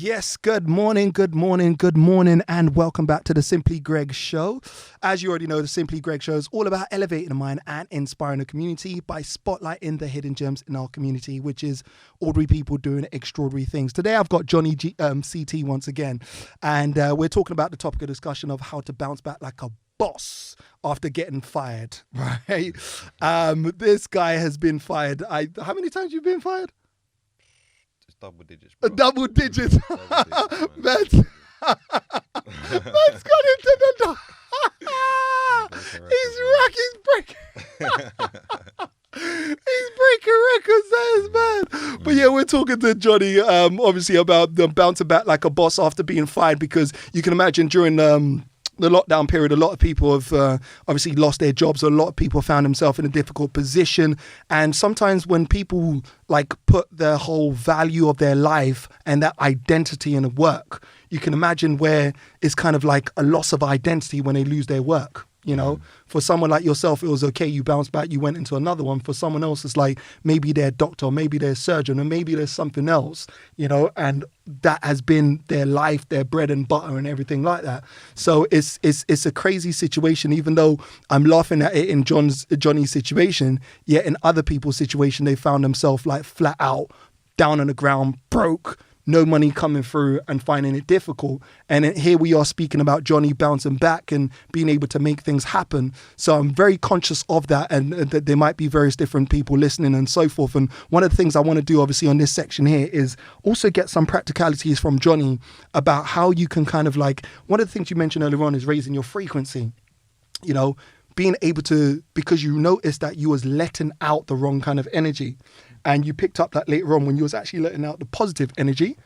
Yes, good morning, and welcome back to the Simply Greg Show. As you already know, the Simply Greg Show is all about elevating the mind and inspiring the community by spotlighting the hidden gems in our community, which is ordinary people doing extraordinary things. Today, I've got Johnny CT once again, and we're talking about the topic of discussion of how to bounce back like a boss after getting fired, right? This guy has been fired. How many times you been fired? Double digits, bro. Double digits. Man's got into the door. He's breaking records, that is mad. But yeah, we're talking to Johnny, obviously about the bouncing back like a boss after being fired, because you can imagine during the lockdown period, a lot of people have obviously lost their jobs. A lot of people found themselves in a difficult position. And sometimes when people like put their whole value of their life and that identity in work, you can imagine where it's kind of like a loss of identity when they lose their work. You know, for someone like yourself, it was okay. You bounced back, you went into another one. For someone else, it's like maybe they're a doctor, maybe they're a surgeon, or maybe there's something else, you know, and that has been their life, their bread and butter and everything like that. So it's a crazy situation, even though I'm laughing at it in Johnny's situation, yet in other people's situation, they found themselves like flat out, down on the ground, broke, no money coming through and finding it difficult. And here we are speaking about Johnny bouncing back and being able to make things happen. So I'm very conscious of that, and that there might be various different people listening and so forth. And one of the things I want to do obviously on this section here is also get some practicalities from Johnny about how you can kind of like, one of the things you mentioned earlier on is raising your frequency, you know, being able to, because you noticed that you was letting out the wrong kind of energy. And you picked up that later on when you was actually letting out the positive energy,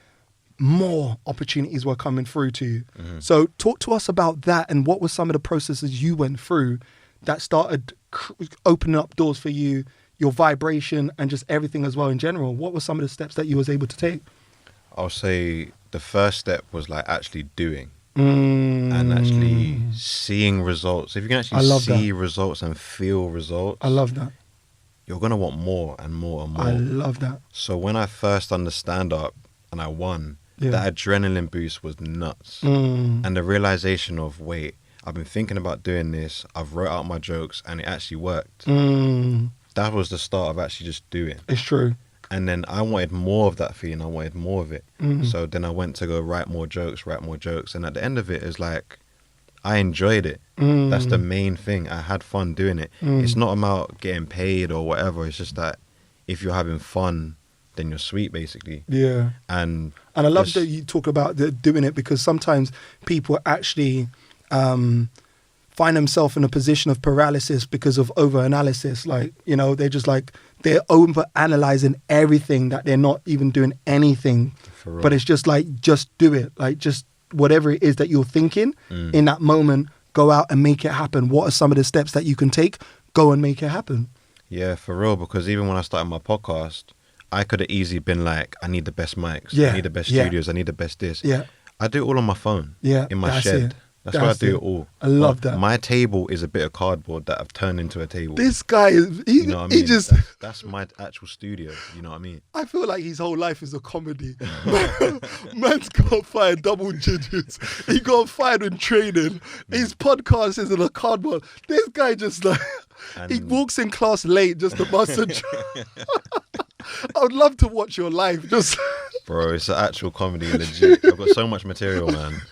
more opportunities were coming through to you. Mm-hmm. So talk to us about that, and what were some of the processes you went through that started opening up doors for you, your vibration and just everything as well in general. What were some of the steps that you was able to take? I'll say the first step was like actually doing and actually seeing results. If you can actually see results and feel results. I love that. You're going to want more and more and more. I love that. So when I first done the stand-up and I won, that adrenaline boost was nuts. And the realization of, wait, I've been thinking about doing this, I've wrote out my jokes, and it actually worked. That was the start of actually just doing. It's true. And then I wanted more of that feeling. I wanted more of it. So then I went to go write more jokes. And at the end of it, it's like, I enjoyed it. That's the main thing. I had fun doing it. It's not about getting paid or whatever. It's just that if you're having fun, then you're sweet, basically. Yeah. And I love that you talk about doing it, because sometimes people actually find themselves in a position of paralysis because of over-analysis. Like, you know, they're over-analyzing everything, that they're not even doing anything. But it's just like, just do it. Like, just whatever it is that you're thinking in that moment, go out and make it happen. What are some of the steps that you can take? Go and make it happen. Yeah, for real. Because even when I started my podcast, I could have easily been like, I need the best mics. Yeah. I need the best studios. I need the best this. Yeah. I do it all on my phone. Yeah. In my shed. That's where I do it all. I love that. My table is a bit of cardboard that I've turned into a table. This guy is, you know what I mean? That's my actual studio. You know what I mean? I feel like his whole life is a comedy. Man's got fired double digits. He got fired in training. His podcast is in a cardboard. This guy just like, he walks in class late just to bust a joke. I would love to watch your life. Just Bro, it's an actual comedy, legit. I've got so much material, man.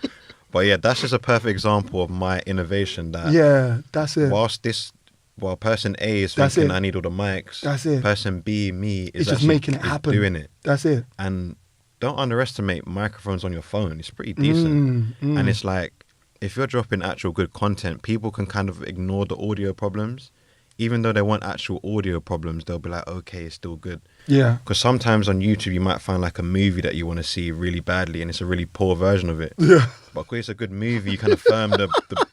But yeah, that's just a perfect example of my innovation. That's it. While person A is thinking I need all the mics, that's it. Person B, me, is just making it happen. Doing it. That's it. And don't underestimate microphones on your phone. It's pretty decent. And it's like, if you're dropping actual good content, people can kind of ignore the audio problems. Even though they want actual audio problems, they'll be like, okay, it's still good. Yeah. Because sometimes on YouTube, you might find like a movie that you want to see really badly, and it's a really poor version of it. Yeah. But because it's a good movie, you kind of affirm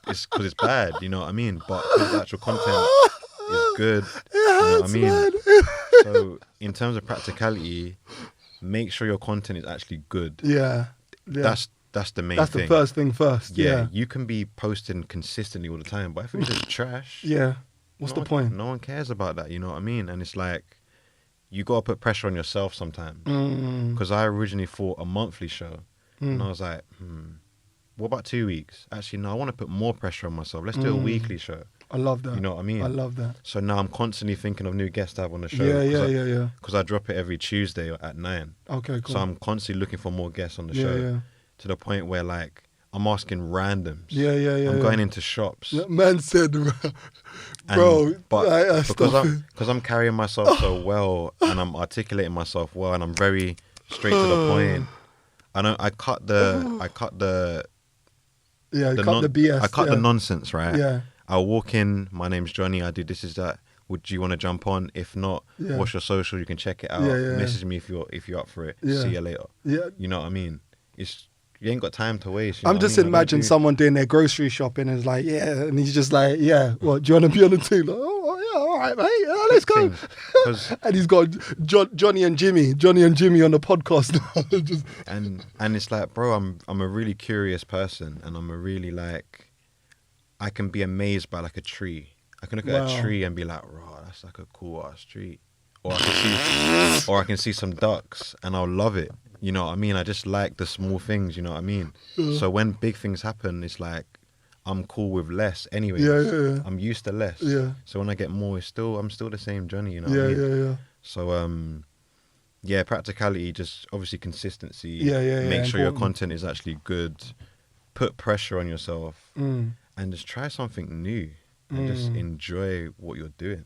it's because it's bad, you know what I mean? But because the actual content is good, you know what I mean? So in terms of practicality, make sure your content is actually good. Yeah. That's the main thing. That's the first thing first. Yeah. You can be posting consistently all the time, but if it's just trash... Yeah. What's the point? No one cares about that, you know what I mean? And it's like, you got to put pressure on yourself sometimes. Because I originally thought a monthly show, And I was like, what about 2 weeks? Actually, no, I want to put more pressure on myself. Let's do a weekly show. I love that. You know what I mean? I love that. So now I'm constantly thinking of new guests to have on the show. Yeah. Because I drop it every Tuesday at 9. Okay, cool. So I'm constantly looking for more guests on the show. Yeah. To the point where, like, I'm asking randoms. Yeah. I'm going into shops. Man said, bro, but because I'm carrying myself so well and I'm articulating myself well and I'm very straight to the point. I cut the BS. I cut the nonsense, right? Yeah. I'll walk in, my name's Johnny, I do this is that. Would you want to jump on? If not, what's your social? You can check it out. Message me if you're up for it. See you later. Yeah. You know what I mean? You ain't got time to waste. I'm just imagining someone doing their grocery shopping and is like, and he's just like, what, do you want to be on the team? Like, all right, mate, let's go. And he's got Johnny and Jimmy on the podcast now. Just... and it's like, bro, I'm a really curious person, and I'm a really like, I can be amazed by like a tree. I can look at a tree and be like, raw, that's like a cool ass tree. Or I can see some ducks and I'll love it. You know what I mean? I just like the small things, you know what I mean? So when big things happen, it's like, I'm cool with less anyway. Yeah. I'm used to less. Yeah. So when I get more, I'm still the same Johnny, you know what I mean? Yeah. So, practicality, just obviously consistency. Make sure your content is actually good. Put pressure on yourself and just try something new. And just enjoy what you're doing.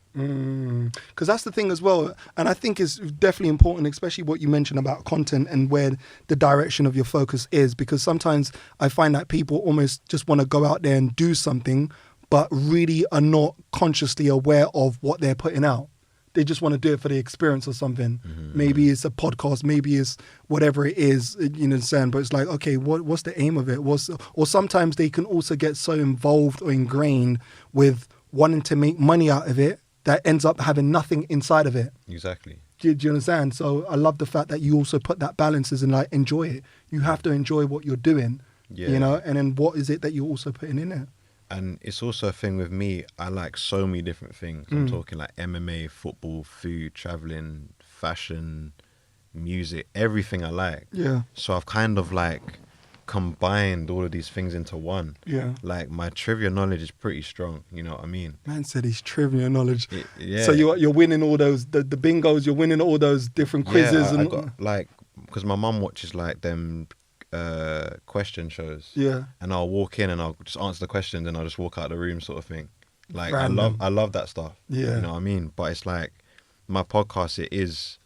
Because that's the thing as well. And I think it's definitely important, especially what you mentioned about content and where the direction of your focus is. Because sometimes I find that people almost just want to go out there and do something, but really are not consciously aware of what they're putting out. They just want to do it for the experience or something. Maybe it's a podcast, maybe it's whatever it is, you know, saying. But it's like, okay, what's the aim of it? Or sometimes they can also get so involved or ingrained with wanting to make money out of it that ends up having nothing inside of it. Exactly. Do you understand? So I love the fact that you also put that balance and like enjoy it. You have to enjoy what you're doing, you know, and then what is it that you're also putting in it? And it's also a thing with me, I like so many different things. I'm talking like MMA, football, food, traveling, fashion, music, everything I like. Yeah. So I've kind of like combined all of these things into one. Yeah. Like my trivia knowledge is pretty strong, you know what I mean? Man said he's trivia knowledge. Yeah. So you're winning all those, the bingos, you're winning all those different quizzes. I got like, because my mum watches like them question shows. Yeah. And I'll walk in and I'll just answer the questions and I'll just walk out the room sort of thing. Like Random. I love that stuff. Yeah. You know what I mean? But it's like my podcast, it is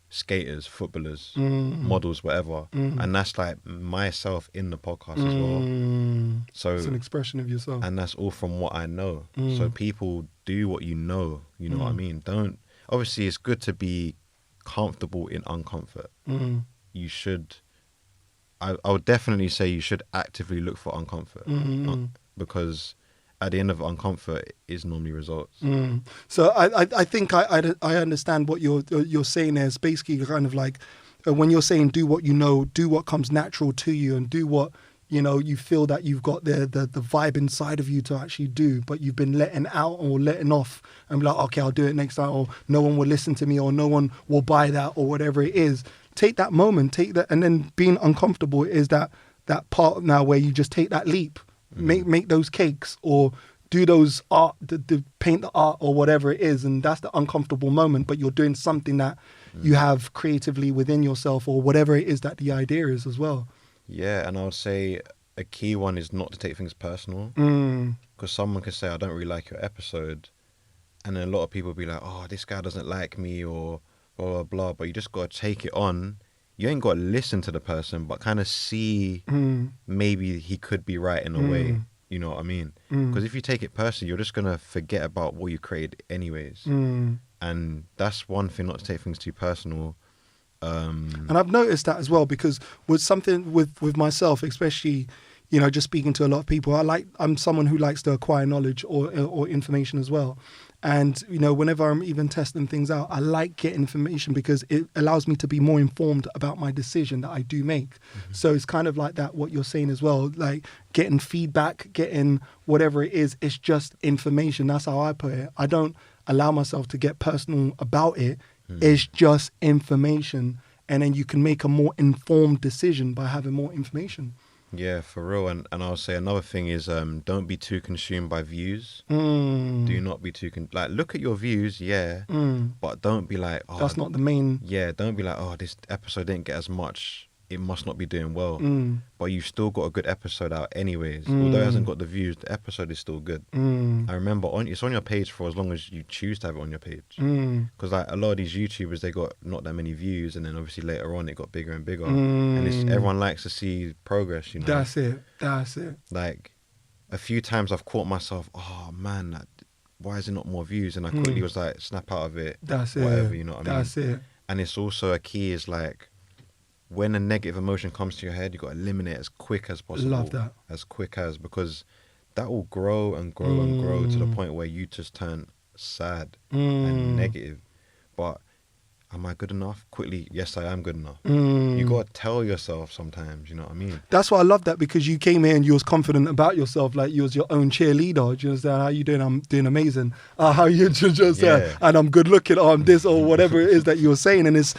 skaters, footballers, models, whatever. And that's like myself in the podcast as well. So it's an expression of yourself. And that's all from what I know. So people do what you know what I mean? Obviously it's good to be comfortable in uncomfort. You should, I would definitely say you should actively look for uncomfort because at the end of uncomfort is normally results. So I think I understand what you're saying there. It's basically kind of like when you're saying do what you know, do what comes natural to you, and do what you know you feel that you've got the vibe inside of you to actually do, but you've been letting out or letting off and be like, okay, I'll do it next time, or no one will listen to me, or no one will buy that, or whatever it is. Take that moment, take that, and then being uncomfortable is that part now where you just take that leap, make those cakes, or do those art, paint the art, or whatever it is, and that's the uncomfortable moment. But you're doing something that you have creatively within yourself, or whatever it is that the idea is as well. Yeah, and I would say a key one is not to take things personal, because someone could say, I don't really like your episode, and then a lot of people be like, oh, this guy doesn't like me, or blah, blah, blah, but you just got to take it on. You ain't got to listen to the person, but kind of see maybe he could be right in a way. You know what I mean? Because if you take it personally, you're just going to forget about what you created anyways. And that's one thing, not to take things too personal. And I've noticed that as well, because with something with myself, especially, you know, just speaking to a lot of people, I'm someone who likes to acquire knowledge or information as well. And, you know, whenever I'm even testing things out, I like getting information because it allows me to be more informed about my decision that I do make. So it's kind of like that, what you're saying as well, like getting feedback, getting whatever it is, it's just information. That's how I put it. I don't allow myself to get personal about it. It's just information. and then you can make a more informed decision by having more information. Yeah, for real. And I'll say another thing is don't be too consumed by views. Mm. Do not be too like look at your views, yeah, but don't be like, oh, That's not the main. yeah, don't be like, oh, this episode didn't get as much, it must not be doing well. But you've still got a good episode out anyways. Although it hasn't got the views, the episode is still good. I remember it's on your page for as long as you choose to have it on your page. Because like a lot of these YouTubers, they got not that many views, and then obviously later on it got bigger and bigger. And everyone likes to see progress, you know. That's it. Like a few times I've caught myself, oh man, why is it not more views? And I quickly was like, snap out of it. That's it. Whatever, you know what I mean? That's it. And it's also a key is like, when a negative emotion comes to your head, you got to eliminate it as quick as possible. Love that. As quick as, because that will grow and grow and grow to the point where you just turn sad and negative. But am I good enough? Quickly, yes, I am good enough. You got to tell yourself sometimes, you know what I mean? That's why I love that, because you came here and you was confident about yourself, like you was your own cheerleader. Do you understand? How you doing? I'm doing amazing. How you just and I'm good looking. I'm this or whatever it is that you were saying, and it's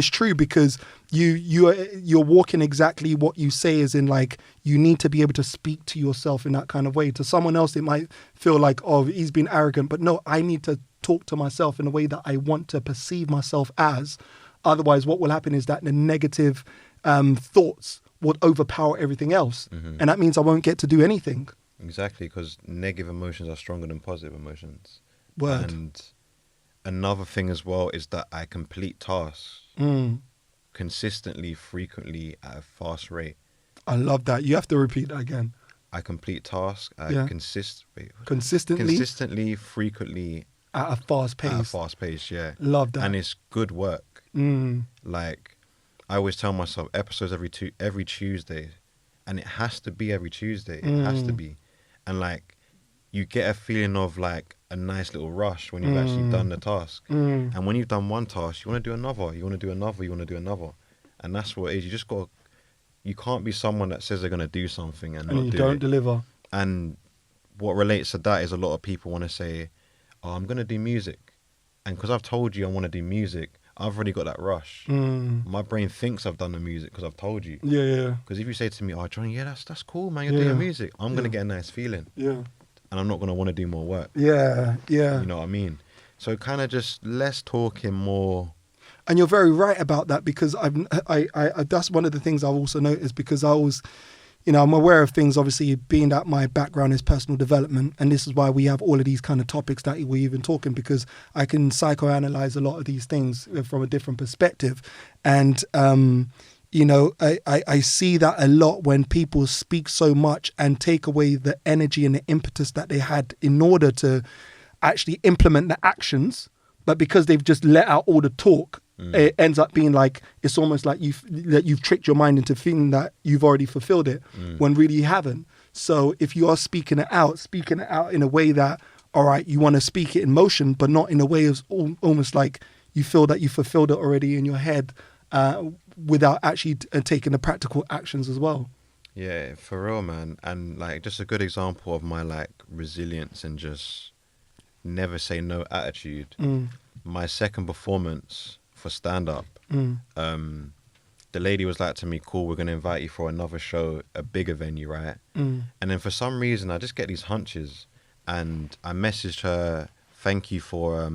true, because you're walking exactly what you say, is in like you need to be able to speak to yourself in that kind of way. To someone else, it might feel like, oh, he's been arrogant, but no, I need to talk to myself in a way that I want to perceive myself as. Otherwise, what will happen is that the negative thoughts would overpower everything else. And that means I won't get to do anything. Exactly, because negative emotions are stronger than positive emotions. Word. And another thing as well is that I complete tasks consistently, frequently, at a fast rate. I love that. You have to repeat that again. I complete tasks consistently, frequently, at a fast pace. At a fast pace, yeah. Love that. And it's good work. Like, I always tell myself, episodes every Tuesday, and it has to be every Tuesday. It has to be. And like, you get a feeling of like a nice little rush when you've actually done the task. And when you've done one task, you want to do another. You want to do another. You want to do another. And that's what it is. You just got. You can't be someone that says they're gonna do something and not you do don't it. Deliver. And what relates to that is a lot of people want to say, oh, I'm going to do music. And because I've told you I want to do music, I've already got that rush. My brain thinks I've done the music because I've told you. Yeah. Because if you say to me, oh, Johnny, yeah, that's cool, man, you're doing music, I'm going to get a nice feeling. Yeah. And I'm not going to want to do more work. Yeah. You know what I mean? So kind of just less talking, more. And you're very right about that, because I that's one of the things I've also noticed, because I was, I'm aware of things, obviously, being that my background is personal development, and this is why we have all of these kind of topics that we're even talking, because I can psychoanalyze a lot of these things from a different perspective. And, I see that a lot when people speak so much and take away the energy and the impetus that they had in order to actually implement the actions, but because they've just let out all the talk, it ends up being like, it's almost like you've tricked your mind into thinking that you've already fulfilled it when really you haven't. So if you are speaking it out in a way that, all right, you want to speak it in motion, but not in a way of almost like you feel that you fulfilled it already in your head without actually taking the practical actions as well. Yeah, for real, man. And like, just a good example of my like resilience and just never say no attitude. My second performance for stand-up, the lady was like to me, cool, we're going to invite you for another show, a bigger venue, right? And then for some reason, I just get these hunches, and I messaged her, thank you for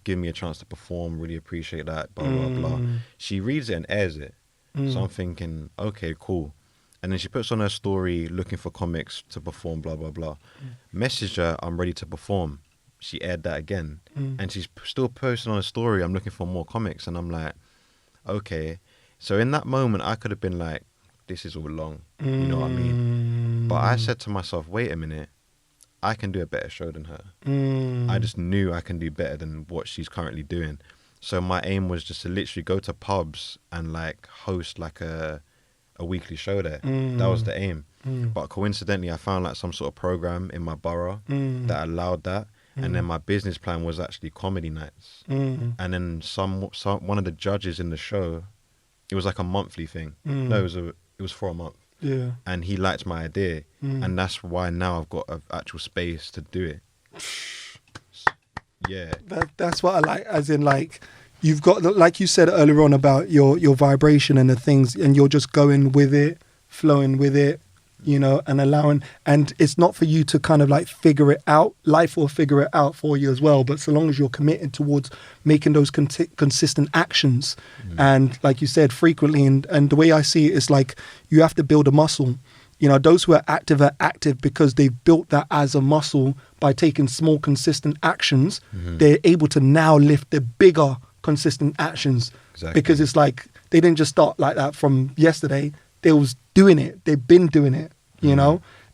giving me a chance to perform, really appreciate that, blah, blah, blah. She reads it and airs it. So I'm thinking, okay, cool. And then she puts on her story, looking for comics to perform, blah, blah, blah. Messaged her, I'm ready to perform. She aired that again. And she's still posting on a story, I'm looking for more comics. And I'm like, okay. So in that moment, I could have been like, this is all long. You know what I mean? But I said to myself, wait a minute, I can do a better show than her. I just knew I can do better than what she's currently doing. So my aim was just to literally go to pubs and like host like a weekly show there. That was the aim. But coincidentally, I found like some sort of program in my borough that allowed that. And then my business plan was actually comedy nights. And then one of the judges in the show, it was like a monthly thing. No, it was for a month. Yeah. And he liked my idea. And that's why now I've got an actual space to do it. Yeah. That's what I like, as in like, you've got, like you said earlier on about your vibration and the things, and you're just going with it, flowing with it, and allowing, and it's not for you to kind of like figure it out. Life will figure it out for you as well. But so long as you're committed towards making those consistent actions, and like you said, frequently, and the way I see it is like you have to build a muscle. Those who are active because they've built that as a muscle by taking small, consistent actions. They're able to now lift the bigger, consistent actions. Exactly. Because it's like they didn't just start like that from yesterday. They was doing it. They've been doing it,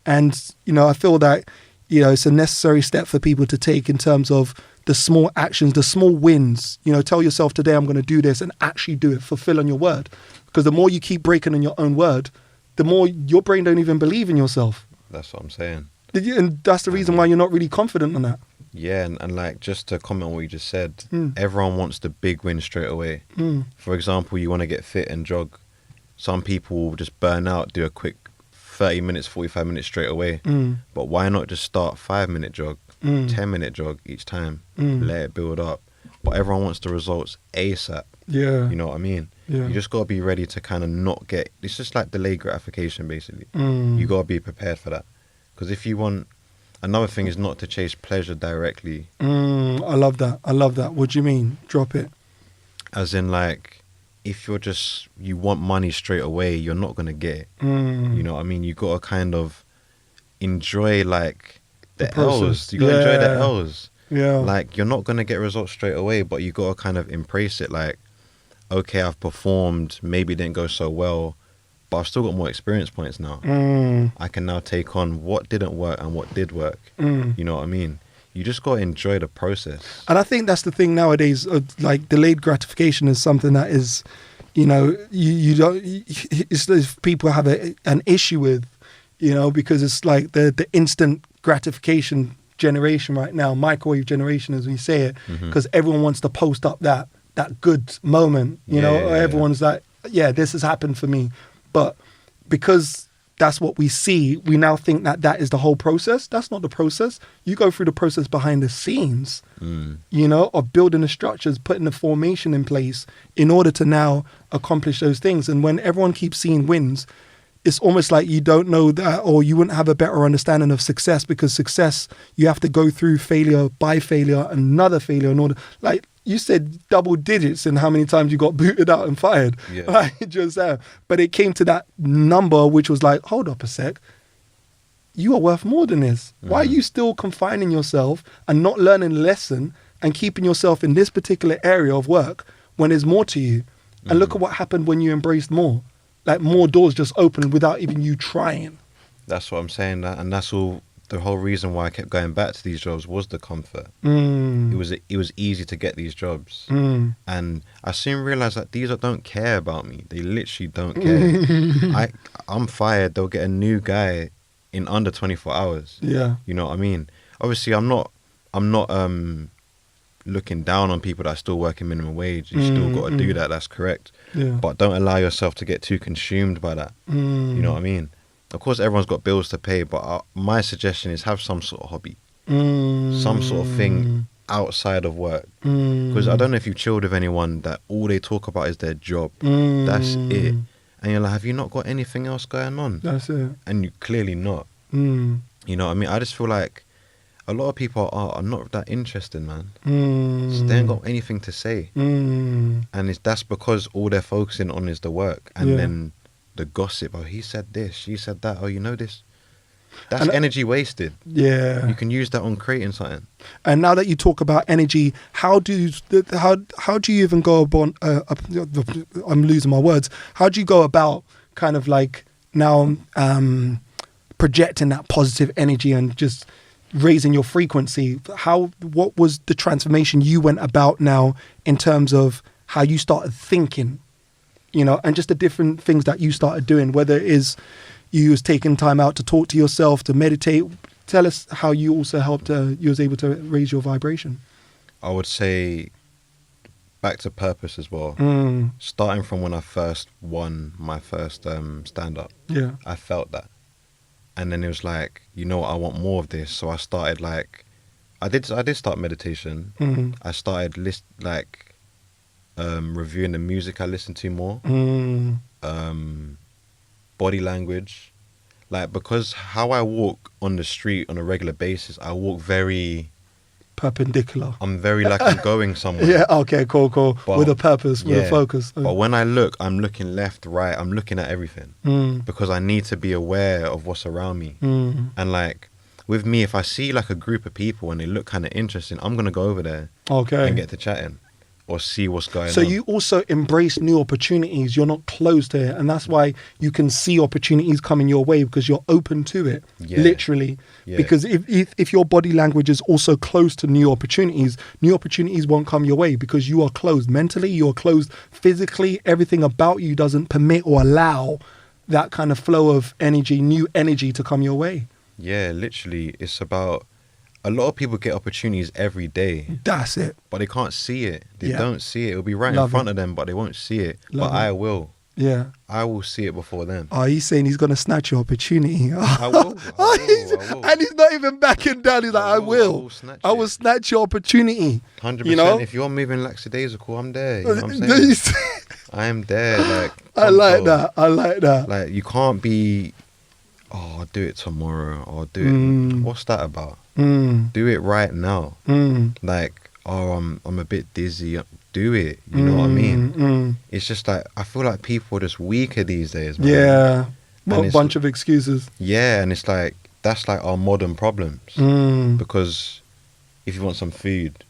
And, I feel that, it's a necessary step for people to take in terms of the small actions, the small wins. Tell yourself today I'm going to do this and actually do it. Fulfill on your word. Because the more you keep breaking on your own word, the more your brain don't even believe in yourself. That's what I'm saying. And that's the reason why you're not really confident on that. Yeah, and like just to comment on what you just said, everyone wants the big win straight away. For example, you want to get fit and jog. Some people will just burn out, do a quick 30 minutes, 45 minutes straight away. But why not just start 5-minute jog, 10-minute jog each time, let it build up. But everyone wants the results ASAP. Yeah. You know what I mean? Yeah. You just got to be ready to kind of not get, it's just like delayed gratification basically. You got to be prepared for that. Because if you want, another thing is not to chase pleasure directly. I love that. What do you mean? Drop it. As in like, if you want money straight away, you're not going to get it. You know what I mean? You got to kind of enjoy like the L's. You got to enjoy the L's. Yeah. Like you're not going to get results straight away, but you got to kind of embrace it. Like, okay, I've performed, maybe it didn't go so well, but I've still got more experience points now. I can now take on what didn't work and what did work. You know what I mean? You just got to enjoy the process. And I think that's the thing nowadays, like delayed gratification is something that is, you don't, it's people have an issue with, because it's like the instant gratification generation right now, microwave generation as we say it, because everyone wants to post up that good moment, everyone's like, this has happened for me. But because that's what we see, we now think that is the whole process. That's not the process. You go through the process behind the scenes, of building the structures, putting the formation in place in order to now accomplish those things. And when everyone keeps seeing wins, it's almost like you don't know that, or you wouldn't have a better understanding of success, because success, you have to go through failure by failure, another failure in order, like you said, double digits in how many times you got booted out and fired. Yeah. Like, just but it came to that number, which was like, hold up a sec. You are worth more than this. Why are you still confining yourself and not learning a lesson and keeping yourself in this particular area of work when there's more to you? And look at what happened when you embraced more. Like more doors just opened without even you trying. That's what I'm saying. And that's all. The whole reason why I kept going back to these jobs was the comfort. It was easy to get these jobs, and I soon realized that these don't care about me. They literally don't care. I'm fired. They'll get a new guy in under 24 hours. Yeah, you know what I mean. Obviously, I'm not looking down on people that are still working minimum wage. You still got to do that. That's correct. Yeah. But don't allow yourself to get too consumed by that. You know what I mean. Of course, everyone's got bills to pay, but my suggestion is have some sort of hobby, some sort of thing outside of work. Because I don't know if you've chilled with anyone that all they talk about is their job. That's it. And you're like, have you not got anything else going on? That's it. And you clearly not. You know what I mean? I just feel like a lot of people are not that interested, man. So they ain't got anything to say. And that's because all they're focusing on is the work. And then the gossip, oh, he said this, she said that, oh, you know this. That's energy wasted. Yeah. You can use that on creating something. And now that you talk about energy, how do you even go about, I'm losing my words, how do you go about kind of like now projecting that positive energy and just raising your frequency? What was the transformation you went about now in terms of how you started thinking? And just the different things that you started doing, whether it is you was taking time out to talk to yourself, to meditate. Tell us how you also helped, you was able to raise your vibration. I would say back to purpose as well. Starting from when I first won my first stand-up. Yeah. I felt that. And then it was like, I want more of this. So I started like, I did start meditation. I started reviewing the music I listen to more, body language, like, because how I walk on the street on a regular basis, I walk very perpendicular. I'm very like I'm going somewhere. Yeah, okay, cool. But, with a purpose, with a focus. But when I look, I'm looking left, right, I'm looking at everything because I need to be aware of what's around me. And like with me, if I see like a group of people and they look kind of interesting, I'm going to go over there and get to chatting or see what's going on. So you also embrace new opportunities. You're not closed to it. And that's why you can see opportunities coming your way because you're open to it, literally. Yeah. Because if your body language is also closed to new opportunities won't come your way because you are closed mentally, you're closed physically. Everything about you doesn't permit or allow that kind of flow of energy, new energy to come your way. Yeah, literally. It's about... A lot of people get opportunities every day. That's it. But they can't see it. They don't see it. It'll be right in front of them, but they won't see it. I will. Yeah. I will see it before them. Oh, he's saying he's going to snatch your opportunity. I will. And he's not even backing down. He's like, I will snatch your opportunity. 100%. You know? If you're moving lackadaisical, I'm there. You know what I'm saying? I am there. Like, I like that. Like, you can't be, oh, I'll do it tomorrow. Or I'll do it. What's that about? Do it right now. Like, oh, I'm a bit dizzy. Do it. You know what I mean? It's just like, I feel like people are just weaker these days, man. Yeah. Well, a bunch of excuses. Yeah, and it's like, that's like our modern problems. Because if you want some food,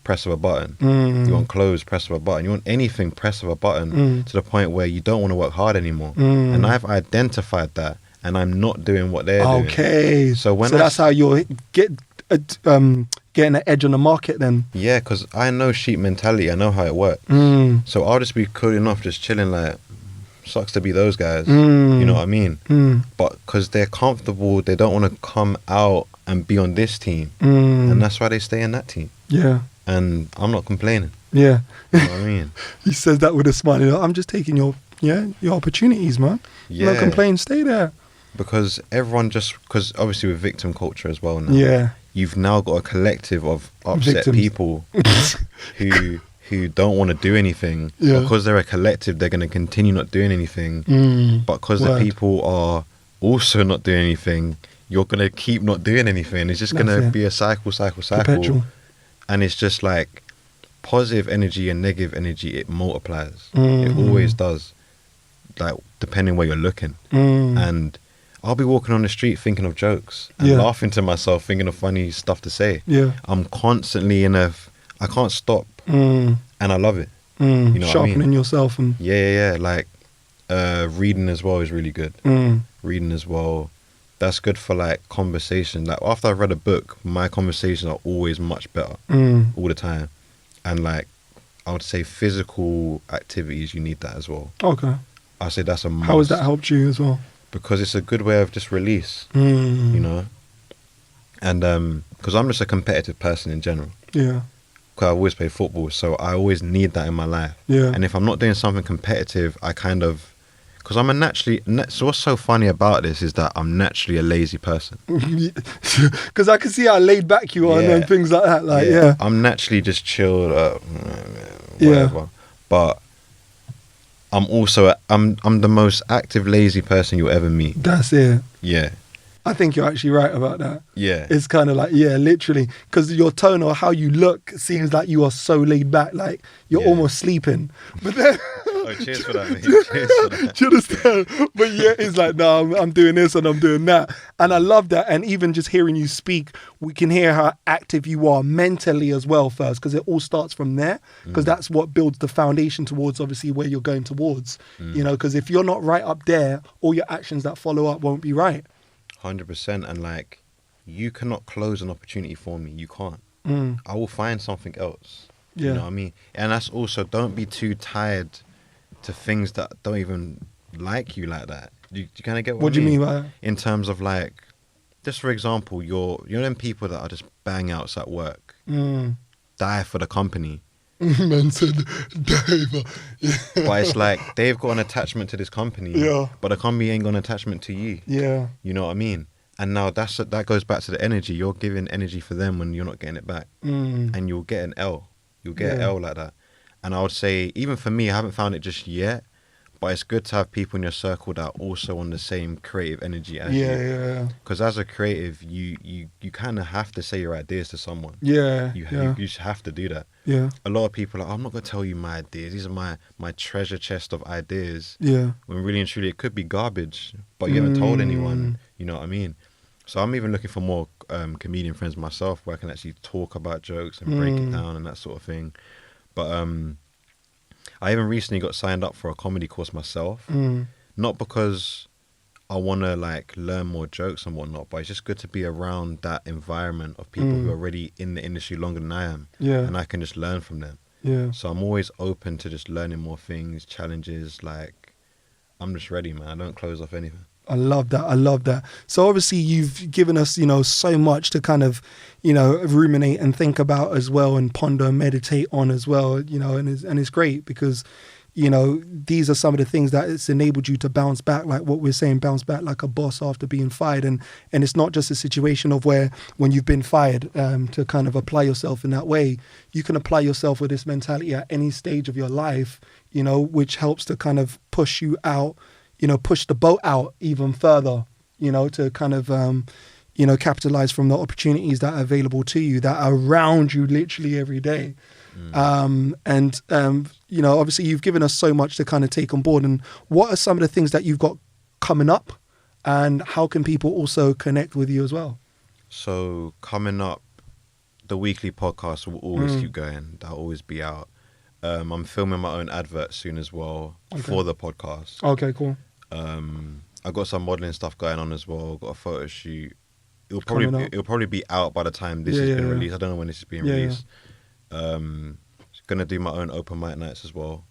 press of a button. You want clothes, press of a button. You want anything, press of a button, to the point where you don't want to work hard anymore. And I've identified that. And I'm not doing what they're doing. Okay. So that's how you're getting an edge on the market then. Yeah, because I know sheep mentality. I know how it works. So I'll just be cool enough, just chilling like, sucks to be those guys. You know what I mean? But because they're comfortable, they don't want to come out and be on this team. And that's why they stay in that team. Yeah. And I'm not complaining. Yeah. You know what I mean? He says that with a smile. You know, I'm just taking your opportunities, man. Yeah. No complain, stay there. Because because obviously with victim culture as well now. Yeah. You've now got a collective of upset people who don't want to do anything. Yeah. Because they're a collective, they're going to continue not doing anything. But because the people are also not doing anything, you're going to keep not doing anything. It's just going to be a cycle. Perpetual. And it's just like positive energy and negative energy, it multiplies. It always does. Like, depending where you're looking. And I'll be walking on the street thinking of jokes and laughing to myself, thinking of funny stuff to say. Yeah. I'm constantly I can't stop. And I love it. You know Sharpening what I mean? yourself. And Yeah. Like, reading as well is really good. Reading as well. That's good for like conversation. Like, after I've read a book, my conversations are always much better all the time. And like, I would say physical activities, you need that as well. Okay. I say that's a must. How has that helped you as well? Because it's a good way of just release, you know? And because I'm just a competitive person in general. Yeah. Because I always play football, so I always need that in my life. Yeah. And if I'm not doing something competitive, I kind of... Because I'm so what's so funny about this is that I'm naturally a lazy person. Because I can see how laid back you are and things like that. Like, I'm naturally just chilled, whatever. But... I'm also I'm the most active lazy person you'll ever meet. That's it. Yeah. I think you're actually right about that. Yeah. It's kind of like, literally, because your tone or how you look seems like you are so laid back, like you're almost sleeping. But then... Oh, cheers for that, mate. Cheers for that. Do you understand? But it's like, no, I'm doing this and I'm doing that. And I love that. And even just hearing you speak, we can hear how active you are mentally as well first, because it all starts from there, because that's what builds the foundation towards obviously where you're going towards, you know, because if you're not right up there, all your actions that follow up won't be right. 100%. And like, you cannot close an opportunity for me. You can't. I will find something else. You know what I mean? And that's also, don't be too tied to things that don't even like you like that. You kind of get what do you mean by that? In terms of like, just for example, you're them people that are just bang outs at work, die for the company. Man said, Dave. But it's like, they've got an attachment to this company, but the company ain't got an attachment to you. Yeah. You know what I mean? And now that goes back to the energy. You're giving energy for them when you're not getting it back. And you'll get an L. You'll get an L like that. And I would say, even for me, I haven't found it just yet, but it's good to have people in your circle that are also on the same creative energy as you. Yeah. Because as a creative, you kind of have to say your ideas to someone. Yeah. You just have to do that. Yeah. A lot of people are like, I'm not going to tell you my ideas. These are my treasure chest of ideas. Yeah. When really and truly, it could be garbage, but you haven't told anyone. You know what I mean? So I'm even looking for more comedian friends myself where I can actually talk about jokes and break it down and that sort of thing. But I even recently got signed up for a comedy course myself. Not because I want to like learn more jokes and whatnot, but it's just good to be around that environment of people who are already in the industry longer than I am. Yeah. And I can just learn from them. Yeah. So I'm always open to just learning more things, challenges. Like, I'm just ready, man. I don't close off anything. I love that. So obviously you've given us, so much to kind of, ruminate and think about as well, and ponder and meditate on as well, and it's great because, these are some of the things that it's enabled you to bounce back, like what we're saying, bounce back like a boss after being fired. And it's not just a situation of where when you've been fired to kind of apply yourself in that way, you can apply yourself with this mentality at any stage of your life, which helps to kind of push you out, push the boat out even further, to kind of, capitalize from the opportunities that are available to you, that are around you literally every day. Obviously you've given us so much to kind of take on board. And what are some of the things that you've got coming up, and how can people also connect with you as well? So coming up, the weekly podcast will always keep going. That'll always be out. I'm filming my own advert soon as well for the podcast. Okay, cool. I've got some modeling stuff going on as well. Got a photo shoot. It'll probably be out by the time this has been released. I don't know when this is being released. Gonna do my own open mic nights as well.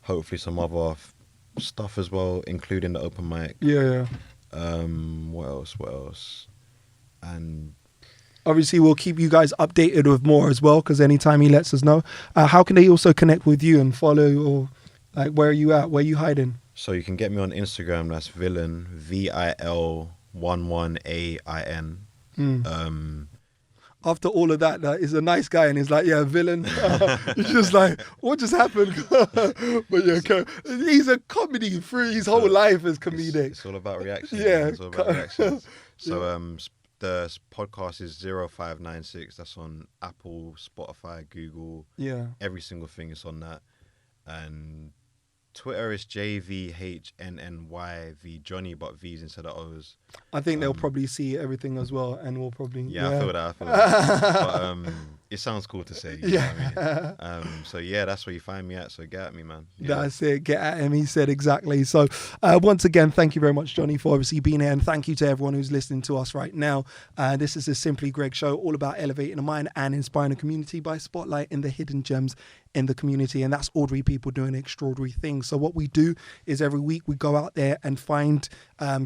Hopefully some other stuff as well, including the open mic. What else? And obviously we'll keep you guys updated with more as well, because anytime he lets us know. How can they also connect with you and follow, or like where are you at? Where are you hiding? So you can get me on Instagram. That's Villain, VIL11AIN. After all of that, he's a nice guy, and he's like, yeah, Villain. It's just like, what just happened? But yeah, he's a comedy through his whole life is comedic. It's all about reactions. Yeah. It's all about reactions. So the podcast is 0596. That's on Apple, Spotify, Google. Yeah. Every single thing is on that. And Twitter is JVHNNYV Johnny, but V's instead of O's. I think they'll probably see everything as well, and we'll probably I feel that. But it sounds cool to say. You know what I mean? So yeah, that's where you find me at. So get at me, man. Yeah. That's it. Get at him. He said exactly. So once again, thank you very much, Johnny, for obviously being here, and thank you to everyone who's listening to us right now. This is the Simply Greg Show, all about elevating the mind and inspiring the community by spotlighting the hidden gems in the community, and that's ordinary people doing extraordinary things. So what we do is every week we go out there and find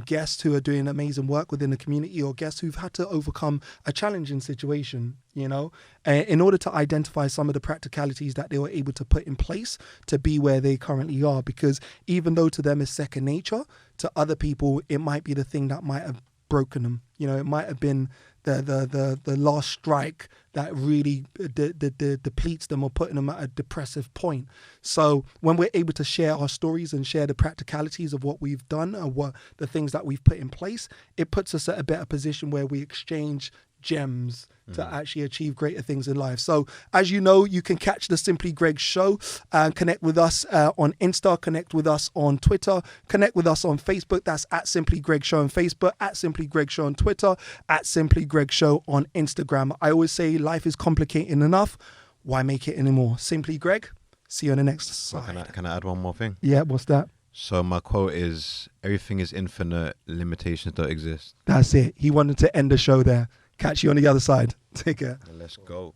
guests who are doing amazing work within the community, or guests who've had to overcome a challenging situation, in order to identify some of the practicalities that they were able to put in place to be where they currently are. Because even though to them it's second nature, to other people it might be the thing that might have broken them. It might have been the last strike that really depletes them or putting them at a depressive point. So when we're able to share our stories and share the practicalities of what we've done and what the things that we've put in place, it puts us at a better position where we exchange gems to actually achieve greater things in life. So as you know, you can catch the Simply Greg Show and connect with us on Insta, connect with us on Twitter, connect with us on Facebook. That's at Simply Greg Show on Facebook, at Simply Greg Show on Twitter, at Simply Greg Show on Instagram. I always say life is complicated enough. Why make it anymore? Simply Greg. See you on the next slide. Can I add one more thing? Yeah, what's that? So my quote is, everything is infinite, limitations don't exist. That's it. He wanted to end the show there. Catch you on the other side. Take care. Let's go.